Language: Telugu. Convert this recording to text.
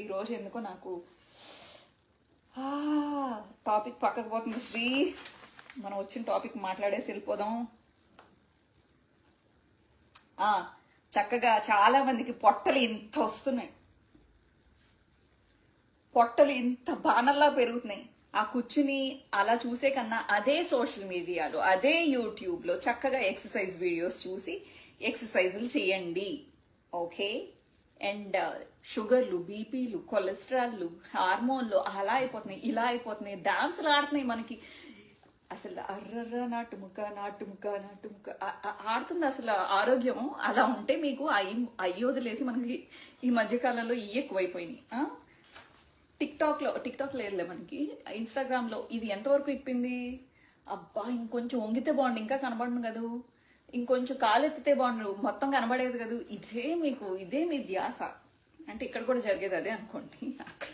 ఈరోజు ఎందుకో నాకు టాపిక్ పక్కకు పోతుంది. శ్రీ, మనం వచ్చిన టాపిక్ మాట్లాడేసి వెళ్ళిపోదాం. చక్కగా చాలా మందికి పొట్టలు ఇంత వస్తున్నాయి, పొట్టలు ఇంత బాణల్లా పెరుగుతున్నాయి. ఆ కూర్చుని అలా చూసే కన్నా అదే సోషల్ మీడియాలో, అదే యూట్యూబ్లో చక్కగా ఎక్సర్సైజ్ వీడియోస్ చూసి ఎక్సర్సైజులు చేయండి. ఓకే. అండ్ షుగర్లు, బీపీలు, కొలెస్ట్రాల్లు, హార్మోన్లు అలా అయిపోతున్నాయి, ఇలా అయిపోతున్నాయి, డాన్సులు ఆడుతున్నాయి మనకి. అసలు అర్రర్ర నాటుముక్క నాటుముక్క నాటుముక్క ఆడుతుంది అసలు ఆరోగ్యం. అలా ఉంటే మీకు అయ్యి వదిలేసి మనకి ఈ మధ్యకాలంలో ఇవి ఎక్కువైపోయినాయి. టిక్టాక్ లేదులే మనకి, ఇన్స్టాగ్రామ్ లో ఇది ఎంతవరకు ఇప్పింది. అబ్బా ఇంకొంచెం వంగితే బాగుండు, ఇంకా కనబడను కదూ, ఇంకొంచెం కాలు ఎత్తితే బాగుండు, మొత్తం కనబడేది కదూ. ఇదే మీ ధ్యాస అంటే ఇక్కడ కూడా జరిగేది అదే అనుకోండి. అక్కడ